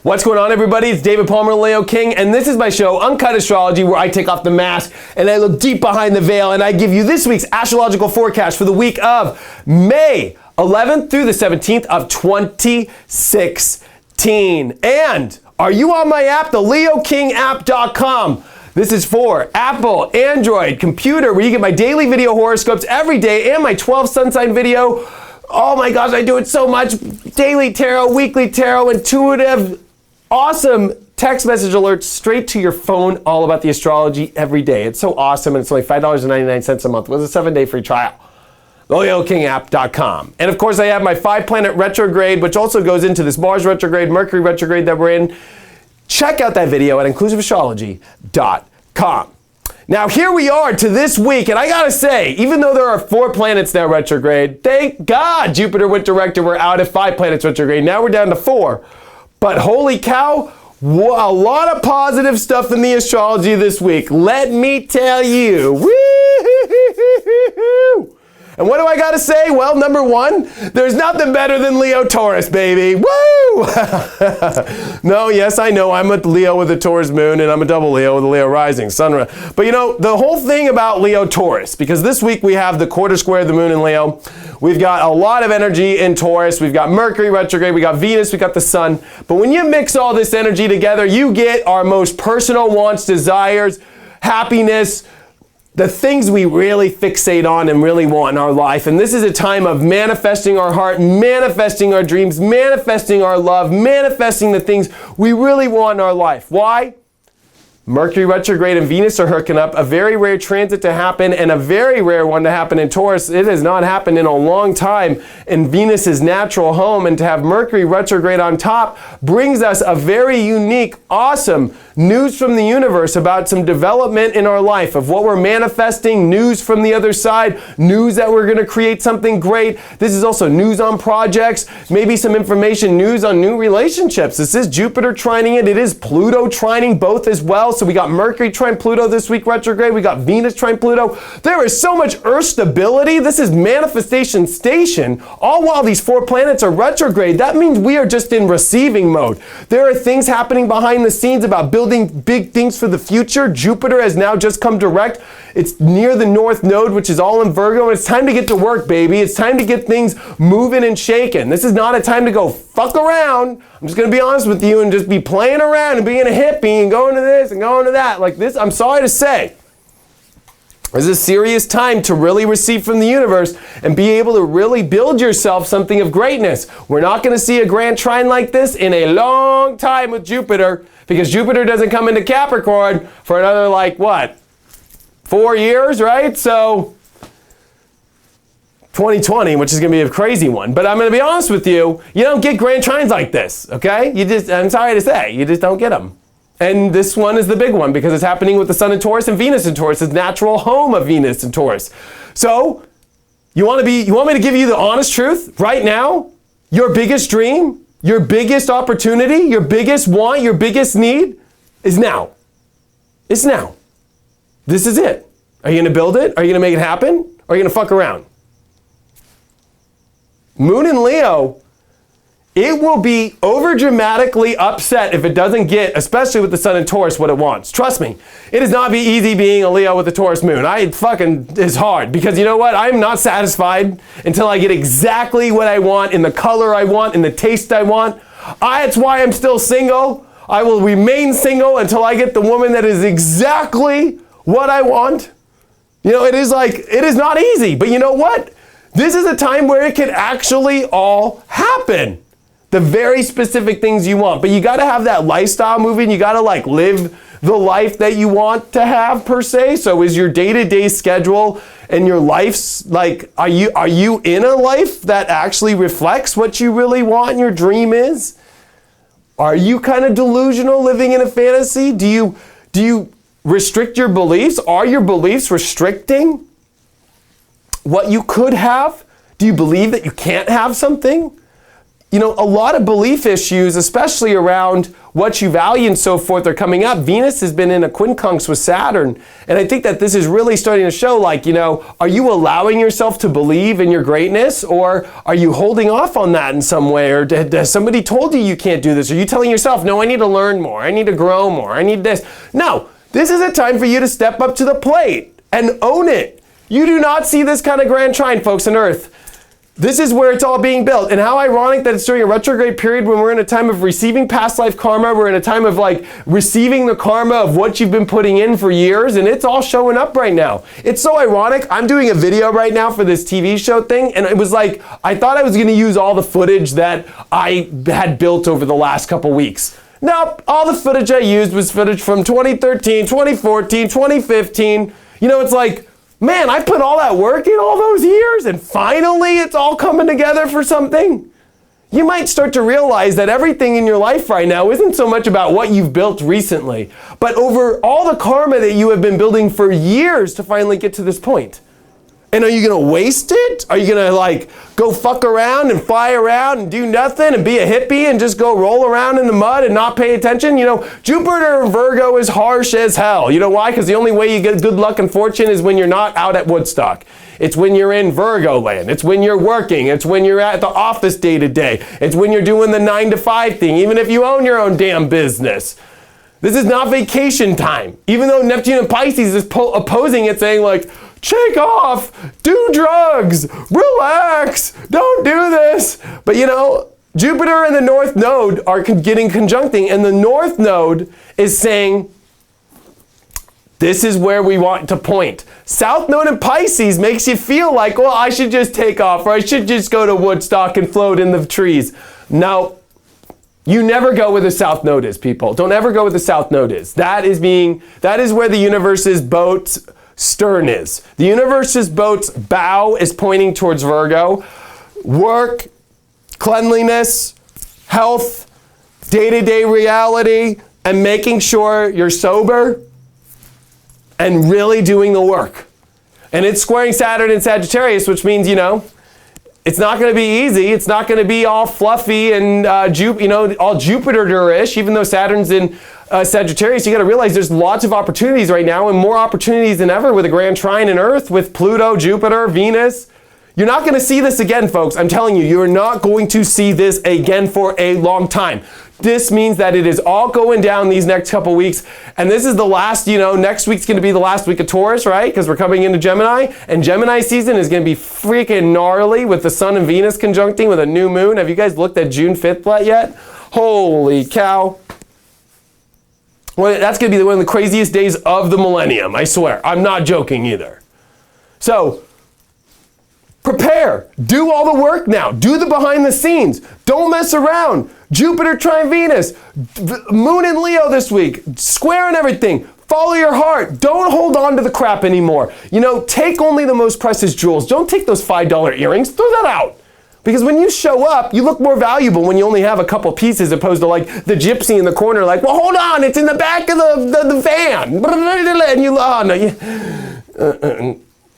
What's going on, everybody? It's David Palmer, Leo King, and this is my show, Uncut Astrology, where I take off the mask and I look deep behind the veil and I give you this week's astrological forecast for the week of May 11th through the 17th of 2016. And are you on my app, the LeoKingApp.com? This is for Apple, Android, computer, where you get my daily video horoscopes every day and my 12 sun sign video. Oh my gosh, I do it so much. Daily tarot, weekly tarot, intuitive, awesome text message alerts straight to your phone, all about the astrology every day. It's so awesome, and it's only $5.99 a month with a 7-day free trial. LeoKingApp.com. And of course, I have my 5-planet retrograde, which also goes into this Mars retrograde, Mercury retrograde that we're in. Check out that video at InclusiveAstrology.com. Now, here we are to this week, and I gotta say, even though there are 4 planets now retrograde, thank God Jupiter went direct and we're out at 5 planets retrograde. Now we're down to 4. But holy cow, a lot of positive stuff in the astrology this week. Let me tell you. Woo-hoo-hoo-hoo-hoo. And what do I gotta say? Well, number one, there's nothing better than Leo Taurus, baby. Woo! No, yes, I know I'm a Leo with a Taurus moon, and I'm a double Leo with a Leo rising, sun. But you know, the whole thing about Leo Taurus, because this week we have the quarter square of the moon in Leo. We've got a lot of energy in Taurus. We've got Mercury retrograde, we got Venus, we got the sun. But when you mix all this energy together, you get our most personal wants, desires, happiness, the things we really fixate on and really want in our life. And this is a time of manifesting our heart, manifesting our dreams, manifesting our love, manifesting the things we really want in our life. Why? Mercury retrograde and Venus are hooking up, a very rare transit to happen and a very rare one to happen in Taurus. It has not happened in a long time in Venus's natural home, and to have Mercury retrograde on top brings us a very unique, awesome news from the universe about some development in our life of what we're manifesting, news from the other side, news that we're going to create something great. This is also news on projects, maybe some information, news on new relationships. This is Jupiter trining it. It is Pluto trining both as well. So we got Mercury trine Pluto this week retrograde. We got Venus trine Pluto. There is so much Earth stability. This is manifestation station. All while these 4 planets are retrograde. That means we are just in receiving mode. There are things happening behind the scenes about building big things for the future. Jupiter has now just come direct. It's near the North Node, which is all in Virgo, and it's time to get to work, baby. It's time to get things moving and shaking. This is not a time to go fuck around. I'm just going to be honest with you and just be playing around and being a hippie and going to this and going to that. Like this, I'm sorry to say, this is a serious time to really receive from the universe and be able to really build yourself something of greatness. We're not going to see a grand trine like this in a long time with Jupiter, because Jupiter doesn't come into Capricorn for another, like, what, 4 years, right? So 2020, which is going to be a crazy one. But I'm going to be honest with you, you don't get grand trines like this, okay? I'm sorry to say, you just don't get them. And this one is the big one because it's happening with the Sun in Taurus and Venus in Taurus, its natural home of Venus in Taurus. So you want me to give you the honest truth right now? Your biggest dream, your biggest opportunity, your biggest want, your biggest need is now. It's now. This is it. Are you going to build it? Are you going to make it happen? Or are you going to fuck around? Moon in Leo, it will be over-dramatically upset if it doesn't get, especially with the Sun in Taurus, what it wants. Trust me, it does not be easy being a Leo with a Taurus moon. It's hard, because you know what? I'm not satisfied until I get exactly what I want, in the color I want, in the taste I want. That's why I'm still single. I will remain single until I get the woman that is exactly what I want. You know, it is not easy, but you know what? This is a time where it can actually all happen. The very specific things you want. But you got to have that lifestyle moving. You got to live the life that you want to have, per se. So is your day-to-day schedule and your life's are you in a life that actually reflects what you really want and your dream is? Are you kind of delusional, living in a fantasy? Do you restrict your beliefs? Are your beliefs restricting what you could have? Do you believe that you can't have something? a lot of belief issues, especially around what you value and so forth, are coming up. Venus has been in a quincunx with Saturn. And I think that this is really starting to show, like, are you allowing yourself to believe in your greatness, or are you holding off on that in some way? Or has somebody told you can't do this? Are you telling yourself, no, I need to learn more. I need to grow more. I need this. No, this is a time for you to step up to the plate and own it. You do not see this kind of grand trine, folks, on Earth. This is where it's all being built. And how ironic that it's during a retrograde period when we're in a time of receiving past life karma. We're in a time of like receiving the karma of what you've been putting in for years, and it's all showing up right now. It's so ironic. I'm doing a video right now for this TV show thing, and it was like, I thought I was gonna use all the footage that I had built over the last couple weeks. Nope, all the footage I used was footage from 2013, 2014, 2015. It's like, man, I put all that work in all those years, and finally it's all coming together for something. You might start to realize that everything in your life right now isn't so much about what you've built recently, but over all the karma that you have been building for years to finally get to this point. And are you gonna waste it? Are you gonna like go fuck around and fly around and do nothing and be a hippie and just go roll around in the mud and not pay attention? Jupiter in Virgo is harsh as hell. You know why? Because the only way you get good luck and fortune is when you're not out at Woodstock. It's when you're in Virgo land. It's when you're working. It's when you're at the office day to day. It's when you're doing the 9-to-5 thing, even if you own your own damn business. This is not vacation time. Even though Neptune and Pisces is opposing it, saying like, shake off, do drugs, relax, don't do this. But Jupiter and the North Node are getting conjuncting, and the North Node is saying, this is where we want to point. South Node in Pisces makes you feel like, well, I should just take off, or I should just go to Woodstock and float in the trees. No, you never go where the South Node is, people. Don't ever go where the South Node is. That is where the universe's boat's stern is. The universe's boat's bow is pointing towards Virgo. Work, cleanliness, health, day-to-day reality, and making sure you're sober and really doing the work. And it's squaring Saturn in Sagittarius, which means, it's not going to be easy. It's not going to be all fluffy and all Jupiter-ish, even though Saturn's in Sagittarius. You got to realize there's lots of opportunities right now, and more opportunities than ever with a grand trine in Earth, with Pluto, Jupiter, Venus. You're not going to see this again, folks. I'm telling you, you're not going to see this again for a long time. This means that it is all going down these next couple weeks. And this is the last, next week's going to be the last week of Taurus, right? Because we're coming into Gemini. And Gemini season is going to be freaking gnarly with the Sun and Venus conjuncting with a new moon. Have you guys looked at June 5th yet? Holy cow. Well, that's going to be one of the craziest days of the millennium, I swear. I'm not joking either. So, prepare. Do all the work now. Do the behind the scenes. Don't mess around. Jupiter trine Venus. Moon in Leo this week. Squaring everything. Follow your heart. Don't hold on to the crap anymore. Take only the most precious jewels. Don't take those $5 earrings. Throw that out. Because when you show up, you look more valuable when you only have a couple pieces, opposed to like the gypsy in the corner, like, well, hold on, it's in the back of the van. And you, oh no,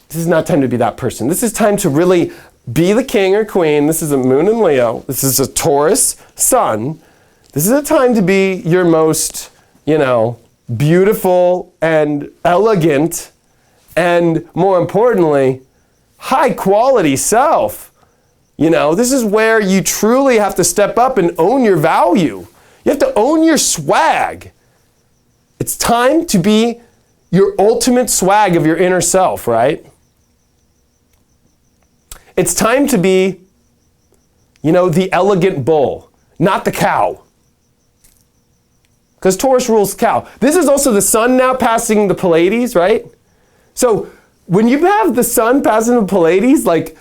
this is not time to be that person. This is time to really be the king or queen. This is a moon in Leo. This is a Taurus sun. This is a time to be your most, beautiful and elegant and, more importantly, high quality self. This is where you truly have to step up and own your value. You have to own your swag. It's time to be your ultimate swag of your inner self, right? It's time to be, the elegant bull, not the cow. Because Taurus rules cow. This is also the sun now passing the Pleiades, right? So when you have the sun passing the Pleiades, like,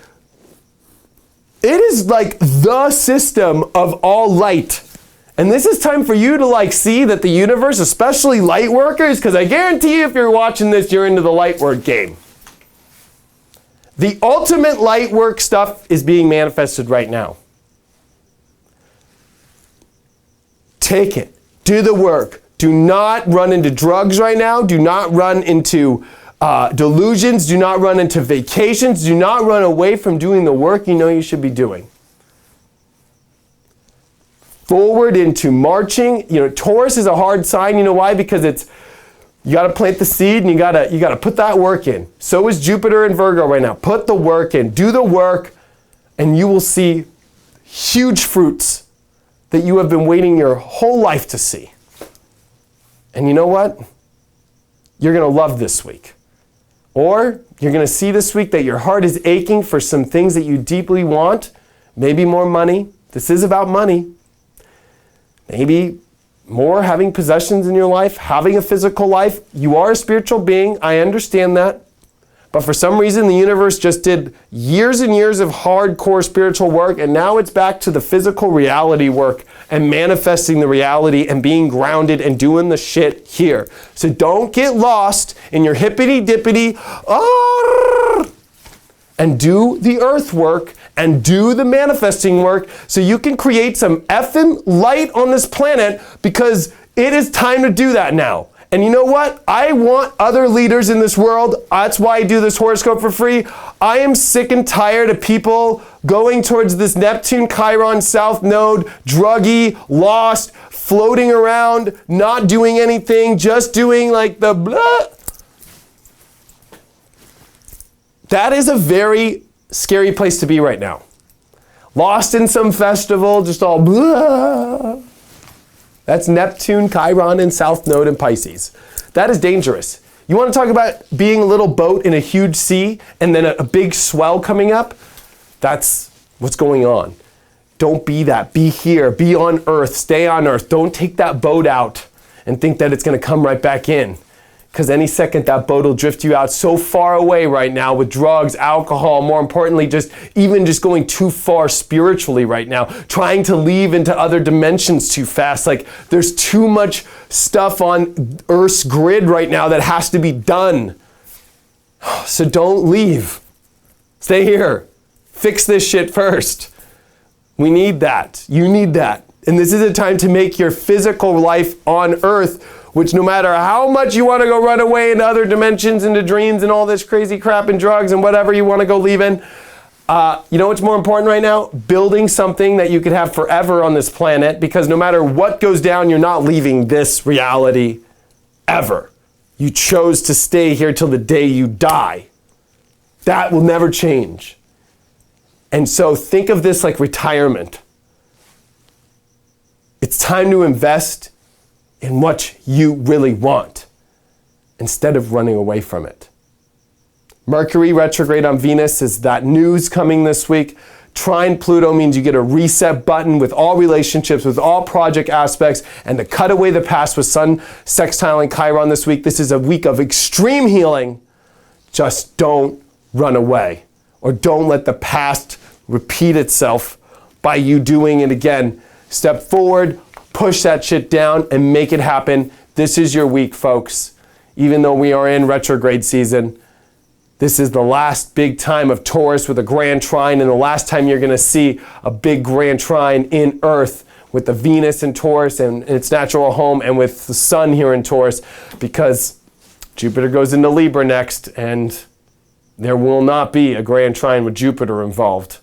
it is like the system of all light. And this is time for you to see that the universe, especially light workers, because I guarantee you if you're watching this, you're into the light work game. The ultimate light work stuff is being manifested right now. Take it. Do the work. Do not run into drugs right now. Do not run into delusions. Do not run into vacations. Do not run away from doing the work you know you should be doing. forward into marching. You know, Taurus is a hard sign. You know why? Because you got to plant the seed and you got to put that work in. So is Jupiter and Virgo right now. Put the work in. Do the work and you will see huge fruits that you have been waiting your whole life to see. And you know what? You're going to love this week. Or you're going to see this week that your heart is aching for some things that you deeply want. Maybe more money. This is about money. Maybe more having possessions in your life, having a physical life. You are a spiritual being. I understand that. But for some reason, the universe just did years and years of hardcore spiritual work, and now it's back to the physical reality work and manifesting the reality and being grounded and doing the shit here. So don't get lost in your hippity-dippity, and do the earth work and do the manifesting work so you can create some effing light on this planet, because it is time to do that now. And you know what? I want other leaders in this world. That's why I do this horoscope for free. I am sick and tired of people going towards this Neptune Chiron South Node, druggy, lost, floating around, not doing anything, just doing like the blah. That is a very scary place to be right now. Lost in some festival, just all blah. That's Neptune, Chiron, and South Node in Pisces. That is dangerous. You want to talk about being a little boat in a huge sea and then a big swell coming up? That's what's going on. Don't be that. Be here. Be on Earth. Stay on Earth. Don't take that boat out and think that it's going to come right back in. Because any second that boat will drift you out so far away right now with drugs, alcohol, more importantly, just going too far spiritually right now, trying to leave into other dimensions too fast. Like there's too much stuff on Earth's grid right now that has to be done. So don't leave. Stay here. Fix this shit first. We need that. You need that. And this is a time to make your physical life on Earth, which no matter how much you want to go run away into other dimensions, into dreams and all this crazy crap and drugs and whatever you want to go leave in, you know what's more important right now? Building something that you could have forever on this planet, because no matter what goes down, you're not leaving this reality ever. You chose to stay here till the day you die. That will never change. And so think of this like retirement. It's time to invest in what you really want instead of running away from it. Mercury retrograde on Venus is that news coming this week. Trine Pluto means you get a reset button with all relationships, with all project aspects, and to cut away the past with Sun sextiling Chiron this week. This is a week of extreme healing. Just don't run away, or don't let the past repeat itself by you doing it again. Step forward, push that shit down, and make it happen. This is your week, folks. Even though we are in retrograde season, this is the last big time of Taurus with a grand trine, and the last time you're going to see a big grand trine in Earth with the Venus in Taurus and its natural home, and with the Sun here in Taurus, because Jupiter goes into Libra next, and there will not be a grand trine with Jupiter involved,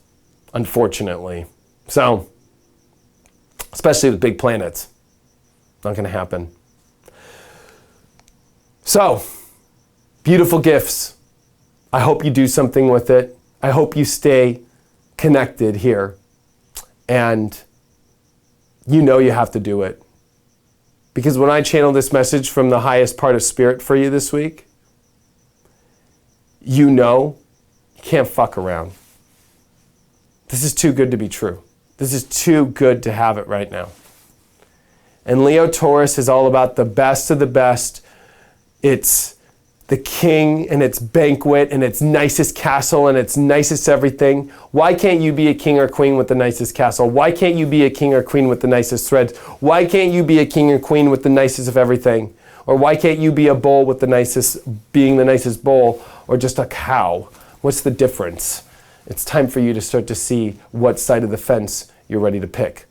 unfortunately. So, especially with big planets. Not going to happen. So, beautiful gifts. I hope you do something with it. I hope you stay connected here. And you know you have to do it. Because when I channel this message from the highest part of spirit for you this week, you know you can't fuck around. This is too good to be true. This is too good to have it right now. And Leo Taurus is all about the best of the best. It's the king and its banquet and its nicest castle and its nicest everything. Why can't you be a king or queen with the nicest castle? Why can't you be a king or queen with the nicest threads? Why can't you be a king or queen with the nicest of everything? Or why can't you be a bull with the nicest, being the nicest bull, or just a cow? What's the difference? It's time for you to start to see what side of the fence you're ready to pick.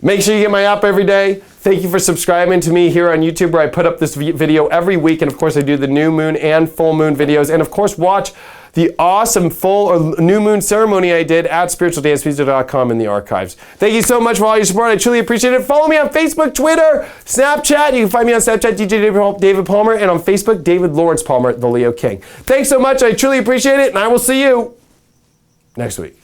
Make sure you get my app every day. Thank you for subscribing to me here on YouTube, where I put up this video every week. And of course, I do the new moon and full moon videos. And of course, watch the awesome full or new moon ceremony I did at spiritualdancepizza.com in the archives. Thank you so much for all your support. I truly appreciate it. Follow me on Facebook, Twitter, Snapchat. You can find me on Snapchat, DJ David Palmer, and on Facebook, David Lawrence Palmer, the Leo King. Thanks so much. I truly appreciate it, and I will see you next week.